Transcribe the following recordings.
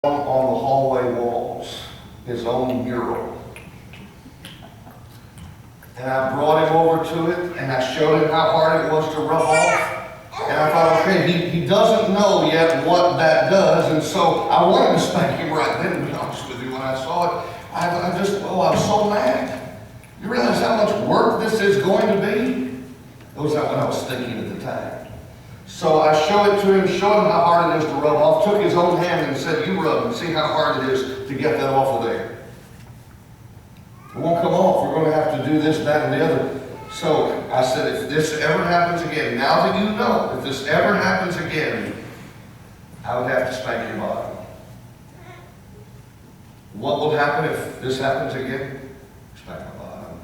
on the hallway walls, his own mural. And I brought him over to it, and I showed him how hard it was to rub off. And I thought, okay, he doesn't know yet what that does, and so I wanted to spank him right then, to be honest with you. When I saw it, I was so mad. You realize how much work this is going to be? That was what I was thinking at the time. So I showed it to him, showed him how hard it is to rub off, took his own hand and said, you rub and see how hard it is to get that off of there. It won't come off. We're going to have to do this, that, and the other. So I said, if this ever happens again, now that you know, if this ever happens again, I would have to spank your bottom. What will happen if this happens again? Spank my bottom.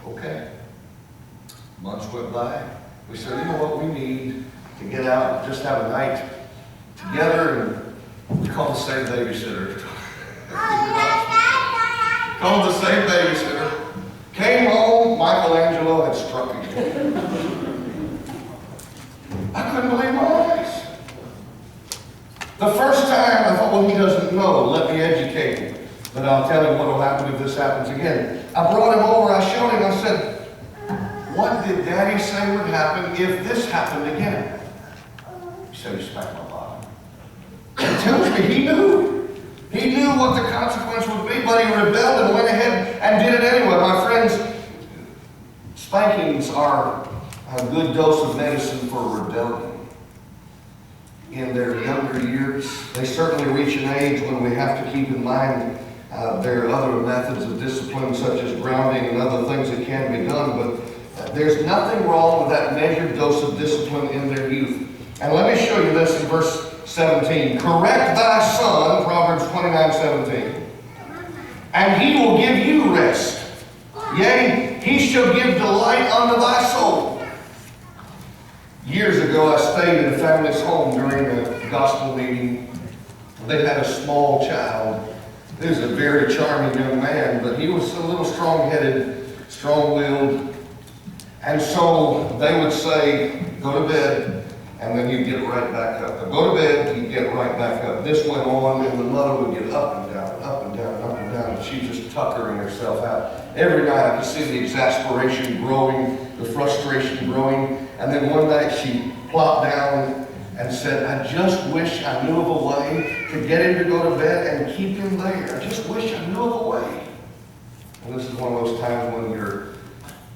Okay. Months went by. We said, you know what, we need to get out and just have a night together, and we called the same babysitter. Called the same babysitter. Came home, Michelangelo had struck again. I couldn't believe my eyes. The first time I thought, well, he doesn't know, let me educate him. But I'll tell him what will happen if this happens again. I brought him over, I showed him, I said, what did Daddy say would happen if this happened again? He said, he smacked my bottom. It tells me he knew. He knew what the consequence would be, but he rebelled and went ahead and did it anyway. My friends, spankings are a good dose of medicine for rebellion. In their younger years, they certainly reach an age when we have to keep in mind there are other methods of discipline, such as grounding and other things that can be done, but there's nothing wrong with that measured dose of discipline in their youth. And let me show you this in verse 17. Correct thy son, Proverbs 29:17, and he will give you rest. Yea, he shall give delight unto thy soul. Years ago, I stayed in a family's home during a gospel meeting. They had a small child. He was a very charming young man, but he was a little strong-headed, strong-willed. And so they would say, go to bed, and then you'd get right back up. Go to bed, you'd get right back up. This went on, and the mother would get up and down, up and down, up and down, and she'd just tuckering herself out. Every night I could see the exasperation growing, the frustration growing, and then one night she plopped down and said, I just wish I knew of a way to get him to go to bed and keep him there. I just wish I knew of a way. And this is one of those times when you're,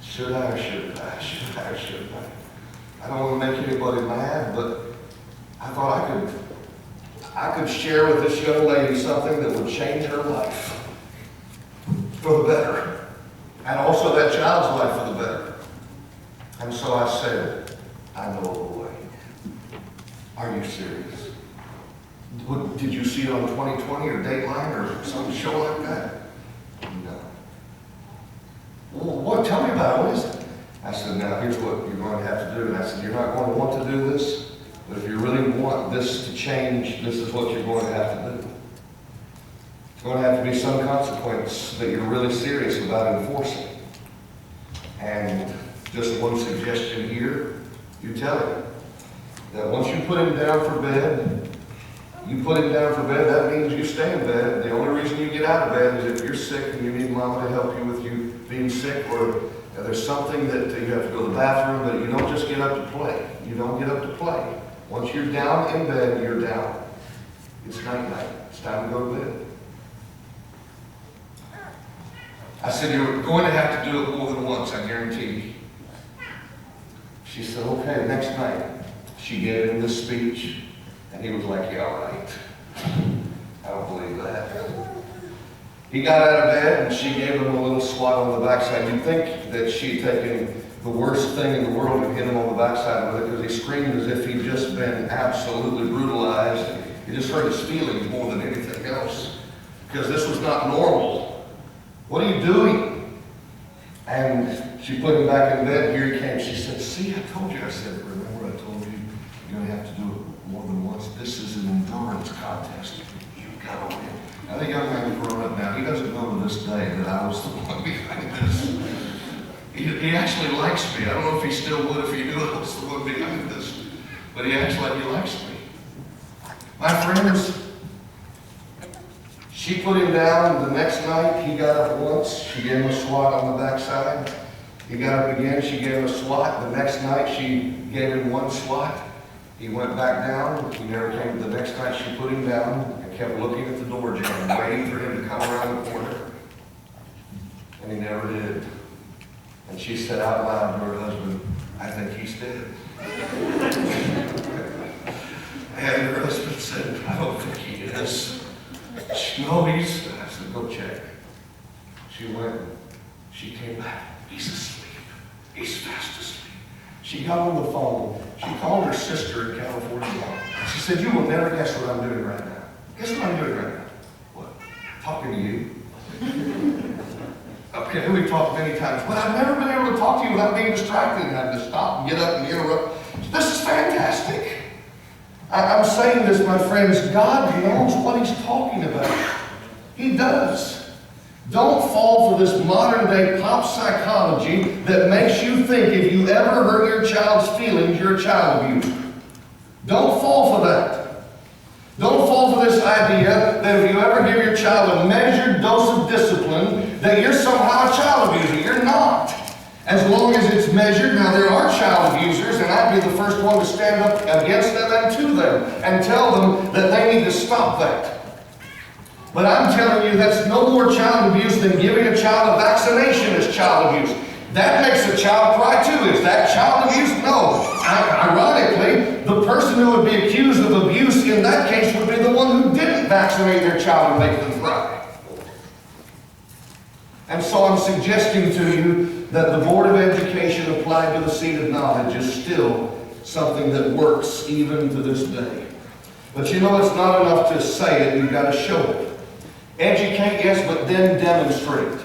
should I or shouldn't I? Should I or shouldn't I? I don't want to make anybody mad, but I thought I could share with this young lady something that would change her life for the better. And also that child's life for the better. And so I said, I know of a way. Are you serious? Did you see it on 2020 or Dateline or some show like that? No. Well, what? Tell me about it. What is it? I said, now here's what you're going to have to do. And I said, you're not going to want to do this, but if you really want this to change, this is what you're going to have to do. It's going to have to be some consequence that you're really serious about enforcing. And just one suggestion here, you tell him that once you put him down for bed, that means you stay in bed. The only reason you get out of bed is if you're sick and you need mama to help you with you being sick, or there's something that you have to go to the bathroom, but you don't just get up to play. You don't get up to play. Once you're down in bed, you're down. It's night-night. It's time to go to bed. I said, you're going to have to do it more than once, I guarantee you. She said, okay, next night. She gave him this speech, and he was like, yeah, all right. I don't believe that. He got out of bed, and she gave him a little swat on the backside. You'd think that she'd taken the worst thing in the world and hit him on the backside with it, because he screamed as if he'd just been absolutely brutalized. He just hurt his feelings more than anything else, because this was not normal. What are you doing? And she put him back in bed. Here he came. She said, see, I told you. I said, remember I told you, you're going to have to do it more than once. This is an endurance contest. You've got to win. Now, the young man is grown up now. He doesn't know to this day that I was the one behind this. He actually likes me. I don't know if he still would if he knew I was the one behind this. But he acts like he likes me. My friends, She put him down. The next night, he got up once. She gave him a swat on the backside. He got up again. She gave him a swat. The next night, she gave him one swat. He went back down. He never came. The next night, she put him down and kept looking at the door jamb, waiting for him to come around the corner. And he never did. And she said out loud to her husband, "I think he's dead." And her husband said, "I don't think he is." "No, he's..." I said, "Go check." She went. She came back. "He's asleep. He's fast asleep." She got on the phone. She called her sister in California. She said, "You will never guess what I'm doing right now." "Guess what I'm doing right now?" "What?" "Talking to you." "Okay, we've talked many times, but I've never been able to talk to you without being distracted and having to stop and get up and interrupt. This is fantastic." I'm saying this, my friends, God knows what He's talking about. He does. Don't fall for this modern day pop psychology that makes you think if you ever hurt your child's feelings, you're a child abuser. Don't fall for that. Don't fall for this idea that if you ever give your child a measured dose of discipline, that you're somehow a child abuser. You're not. As long as it's measured. Now, there are child abusers, and I'd be the first one to stand up against them and to them and tell them that they need to stop that. But I'm telling you, that's no more child abuse than giving a child a vaccination is child abuse. That makes a child cry too. Is that child abuse? No. Ironically, the person who would be accused of abuse in that case would be the one who didn't vaccinate their child and make them cry. And so I'm suggesting to you that the Board of Education applied to the seat of knowledge is still something that works even to this day. But you know, it's not enough to say it, you've got to show it. Educate, yes, but then demonstrate.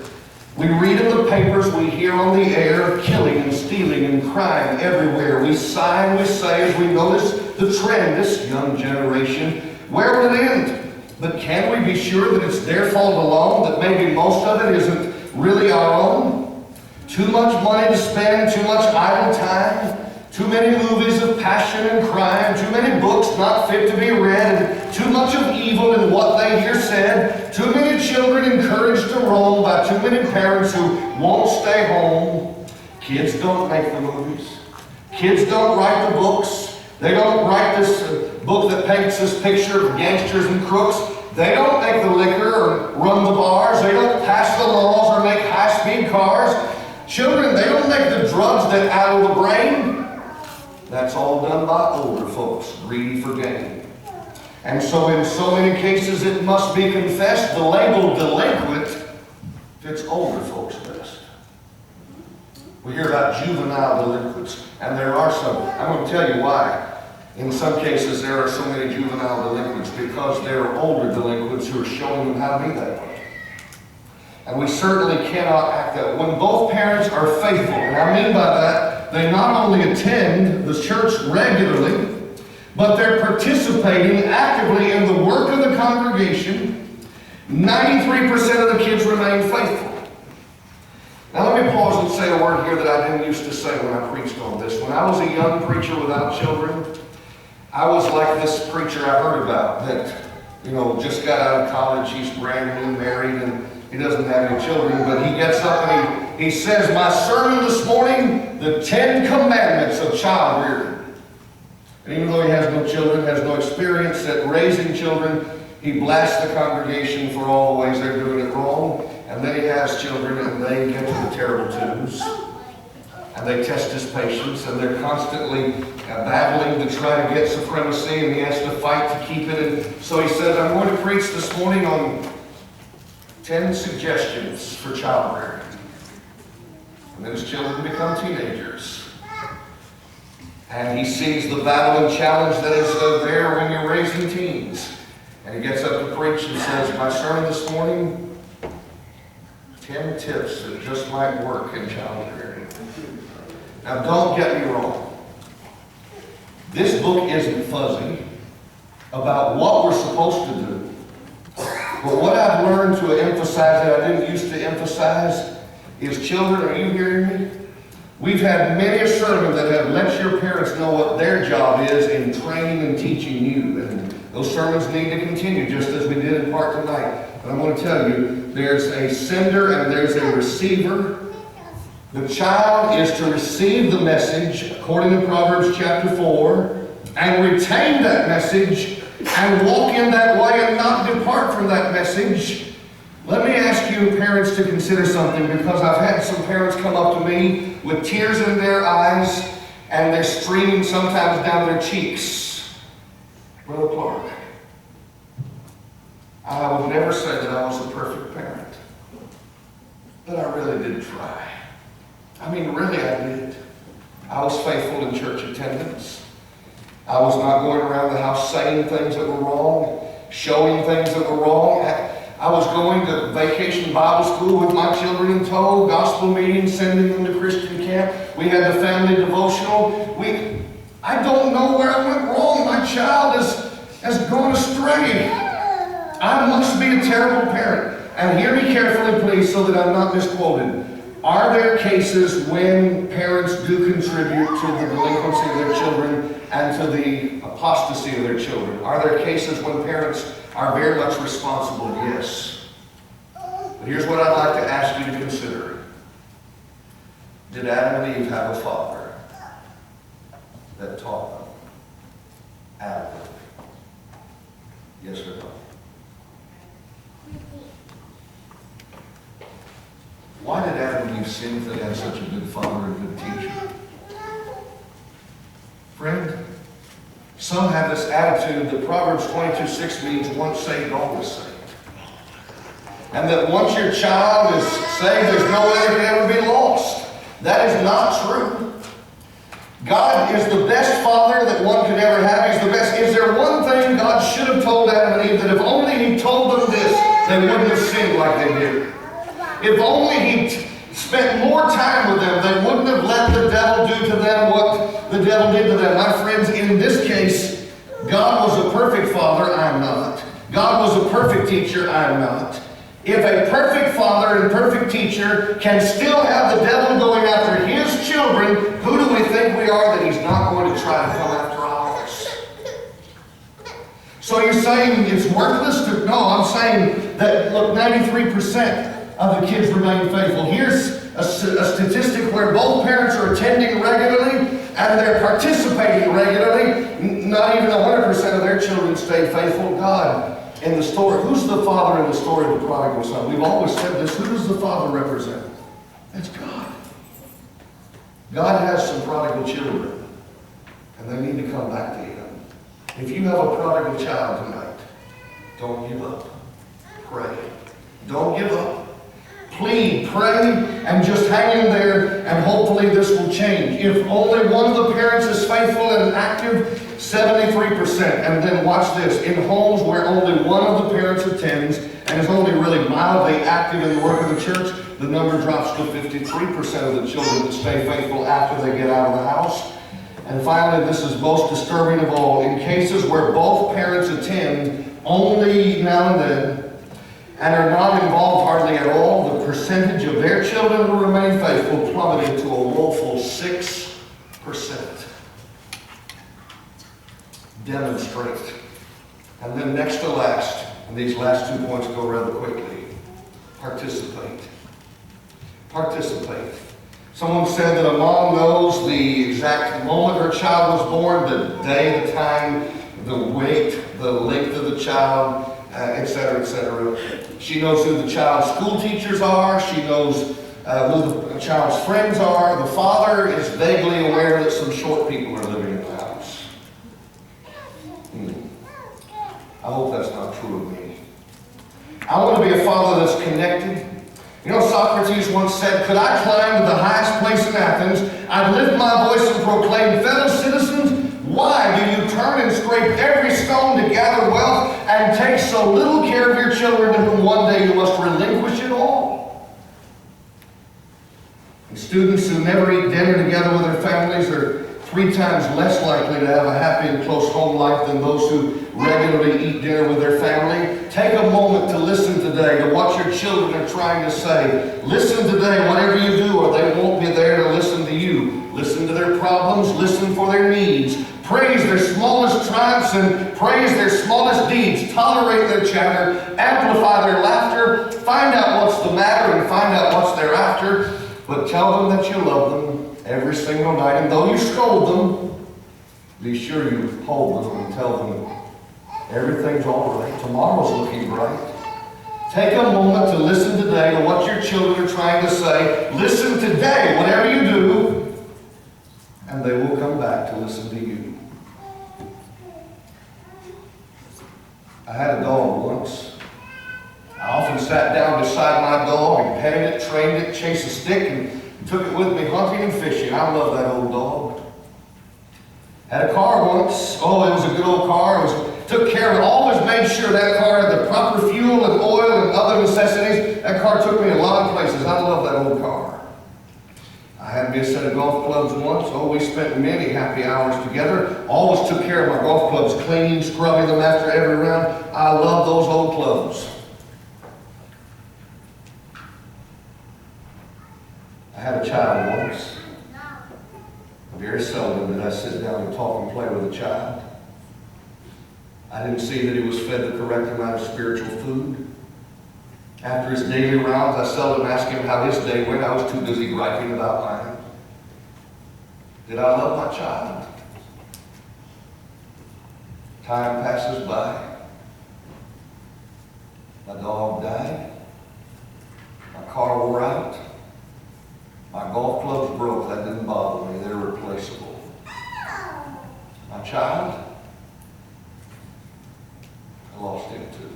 We read in the papers, we hear on the air, killing and stealing and crime everywhere. We sigh and we say as we notice the trend, this young generation, where will it end? But can we be sure that it's their fault alone, that maybe most of it isn't really our own? Too much money to spend, too much idle time, too many movies of passion and crime, too many books not fit to be read, and too much of evil in what they hear said, too many children encouraged to roam by too many parents who won't stay home. Kids don't make the movies. Kids don't write the books. They don't write this book that paints this picture of gangsters and crooks. They don't make the liquor or run the bars. They don't pass the laws or make high-speed cars. Children, they don't make the drugs that addle the brain. That's all done by older folks, greedy for gain. And so in so many cases, it must be confessed, the label delinquent fits older folks best. We hear about juvenile delinquents, and there are some. I'm going to tell you why. In some cases, there are so many juvenile delinquents because there are older delinquents who are showing them how to be that way. And we certainly cannot act that way. When both parents are faithful, and I mean by that, they not only attend the church regularly, but they're participating actively in the work of the congregation, 93% of the kids remain faithful. Now let me pause and say a word here that I didn't used to say when I preached on this. When I was a young preacher without children, I was like this preacher I heard about that, just got out of college, he's brand new, married, and he doesn't have any children, but he gets up and he says, "My sermon this morning, the 10 Commandments of child rearing." And even though he has no children, has no experience at raising children, he blasts the congregation for all the ways they're doing it wrong. And then he has children, and they get to the terrible twos. And they test his patience, and they're constantly battling to try to get supremacy, and he has to fight to keep it. And so he said, "I'm going to preach this morning on 10 suggestions for child rearing." And then his children become teenagers. And he sees the battle and challenge that is there when you're raising teens. And he gets up to preach and says, "My sermon this morning, 10 tips that just might work in child rearing." Now don't get me wrong. This book isn't fuzzy about what we're supposed to do. But what I've learned to emphasize that I didn't used to emphasize is, children, are you hearing me? We've had many a sermon that have let your parents know what their job is in training and teaching you. And those sermons need to continue, just as we did in part tonight. But I'm going to tell you, there's a sender and there's a receiver. The child is to receive the message, according to Proverbs chapter 4, and retain that message, and walk in that way and not depart from that message. Let me ask you parents to consider something, because I've had some parents come up to me with tears in their eyes, and they're streaming sometimes down their cheeks. Brother Clark, I would never say that I was a perfect parent, but I really did try. I mean, really I did. I was faithful in church attendance. I was not going around the house saying things that were wrong, showing things that were wrong. I was going to vacation Bible school with my children in tow, gospel meetings, sending them to Christian camp. We had the family devotional. I don't know where I went wrong. My child has gone astray. I must be a terrible parent. And hear me carefully, please, so that I'm not misquoted. Are there cases when parents do contribute to the delinquency of their children and to the apostasy of their children? Are there cases when parents are very much responsible? Yes. But here's what I'd like to ask you to consider. Did Adam and Eve have a father that taught them adequately? Yes or no? Why did Adam and Eve sin if they had such a good father and good teacher? Friend, some have this attitude that Proverbs 22:6 means once saved, always saved. And that once your child is saved, there's no way they can ever be lost. That is not true. God is the best father that one could ever have. He's the best. Is there one thing God should have told Adam and Eve, that if only He told them this, they wouldn't have sinned like they did? If only He spent more time with them, they wouldn't have let the devil do to them what the devil did to them. My friends, in this case, God was a perfect father, I am not. God was a perfect teacher, I am not. If a perfect father and perfect teacher can still have the devil going after his children, who do we think we are that he's not going to try to come after ours? So you're saying it's worthless to? No, I'm saying that, look, 93% of the kids remain faithful. Here's a statistic where both parents are attending regularly and they're participating regularly. Not even 100% of their children stay faithful. God, in the story, who's the father in the story of the prodigal son? We've always said this. Who does the father represent? That's God. God has some prodigal children, and they need to come back to Him. If you have a prodigal child tonight, don't give up. Pray. Don't give up. Plead, pray, and just hang in there, and hopefully this will change. If only one of the parents is faithful and active, 73%. And then watch this. In homes where only one of the parents attends and is only really mildly active in the work of the church, the number drops to 53% of the children that stay faithful after they get out of the house. And finally, this is most disturbing of all. In cases where both parents attend only now and then, and are not involved hardly at all, the percentage of their children who remain faithful plummeted to a woeful 6%. Demonstrate. And then next to last, and these last 2 points go rather quickly, participate. Participate. Someone said that a mom knows the exact moment her child was born, the day, the time, the weight, the length of the child, etc., etc. She knows who the child's school teachers are. She knows who the child's friends are. The father is vaguely aware that some short people are living in the house. I hope that's not true of me. I want to be a father that's connected. You know, Socrates once said, could I climb to the highest place in Athens, I'd lift my voice and proclaim, fellow citizens, why do you turn and scrape every stone to gather wealth and take so little care of your children to whom one day you must relinquish it all? And students who never eat dinner together with their families are 3 times less likely to have a happy and close home life than those who regularly eat dinner with their family. Take a moment to listen today to what your children are trying to say. Listen today, whatever you do, or they won't be there to listen to you. Listen to their problems, listen for their needs. Praise their smallest triumphs and praise their smallest deeds. Tolerate their chatter, amplify their laughter, find out what's the matter and find out what's they're after. But tell them that you love them every single night. And though you scold them, be sure you hold them and tell them everything's all right. Tomorrow's looking bright. Take a moment to listen today to what your children are trying to say. Listen today, whatever you do, and they will come back to listen to you. I had a dog once. I often sat down beside my dog and petted it, trained it, chased a stick, and took it with me hunting and fishing. I love that old dog. Had a car once. Oh, it was a good old car. Took care of it. Always made sure that car had the proper fuel and oil and other necessities. That car took me a lot of places. I love that old car. I had me a set of golf clubs once. Oh, we spent many happy hours together. Always took care of my golf clubs, cleaning, scrubbing them after every round. I love those old clubs. I had a child once. Very seldom did I sit down and talk and play with a child. I didn't see that he was fed the correct amount of spiritual food. After his daily rounds, I seldom asked him how his day went. I was too busy griping about mine. Did I love my child? Time passes by. My dog died. My car wore out. My golf clubs broke. That didn't bother me. They're replaceable. My child, I lost him too.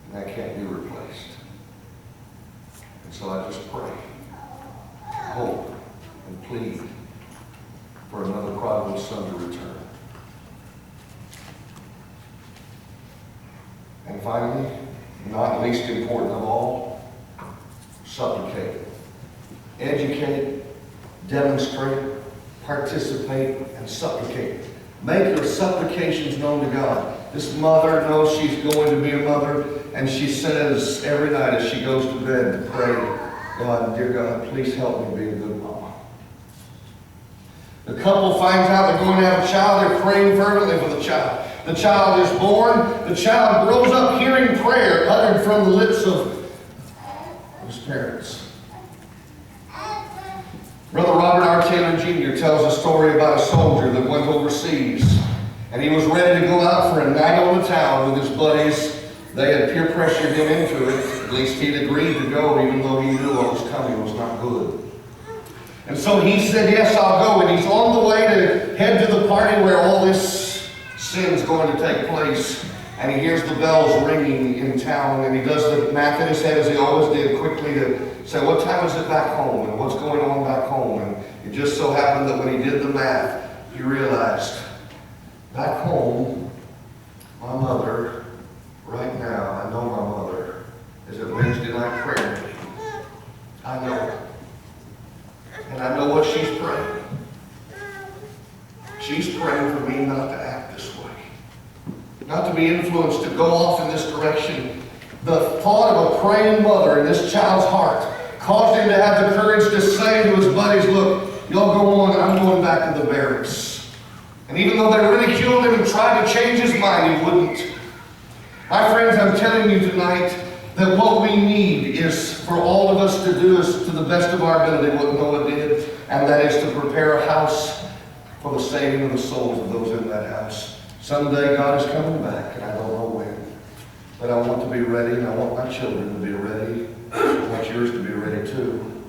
And that can't be replaced. And so I just pray, hope, and plead for another prodigal son to return. And finally, not least important of all, supplicate. Educate, demonstrate, participate, and supplicate. Make your supplications known to God. This mother knows she's going to be a mother, and she says every night as she goes to bed to pray, God, dear God, please help me be a good mama. The couple finds out they're going to have a child. They're praying fervently for the child. The child is born. The child grows up hearing prayer uttered from the lips of his parents. Brother Robert R. Taylor Jr. tells a story about a soldier that went overseas, and he was ready to go out for a night on the town with his buddies. They had peer pressured him into it. At least he'd agreed to go, even though he knew what was coming was not good. And so he said, yes, I'll go. And he's on the way to head to the party where all this sin's going to take place. And he hears the bells ringing in town, and he does the math in his head, as he always did, quickly to say, what time is it back home, and what's going on back home? And it just so happened that when he did the math, he realized, back home, my mother, right now, I know my mother is at Wednesday night prayer meeting. I know it. And I know what she's praying. She's praying for me not to act this way. Not to be influenced to go off in this direction. The thought of a praying mother in this child's heart caused him to have the courage to say to his buddies, look, y'all go on, I'm going back to the barracks. And even though they ridiculed him and tried to change his mind, he wouldn't. My friends, I'm telling you tonight that what we need is for all of us to do is to the best of our ability what Noah did, and that is to prepare a house for the saving of the souls of those in that house. Someday God is coming back, and I don't know when. But I want to be ready, and I want my children to be ready. I want yours to be ready too.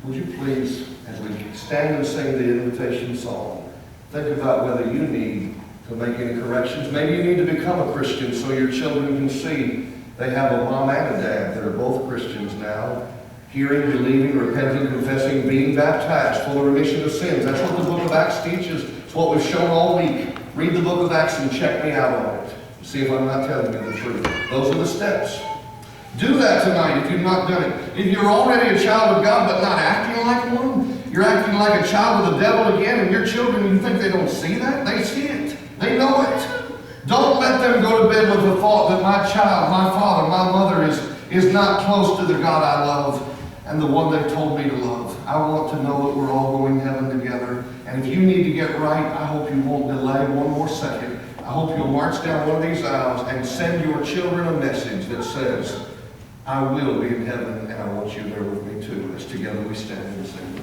Would you please, as we stand and sing the invitation song, think about whether you need to make any corrections. Maybe you need to become a Christian so your children can see they have a mom and a dad that are both Christians now. Hearing, believing, repenting, confessing, being baptized for the remission of sins. That's what the book of Acts teaches. It's what we've shown all week. Read the book of Acts and check me out on it. See if I'm not telling you the truth. Those are the steps. Do that tonight if you've not done it. If you're already a child of God but not acting like one, you're acting like a child of the devil again, and your children, you think they don't see that? They see it. They know it. Don't let them go to bed live with the thought that my child, my father, my mother is not close to the God I love and the one they've told me to love. I want to know that we're all going to heaven together. And if you need to get right, I hope you won't delay one more second. I hope you'll march down one of these aisles and send your children a message that says, I will be in heaven, and I want you there with me too. As together we stand and sing.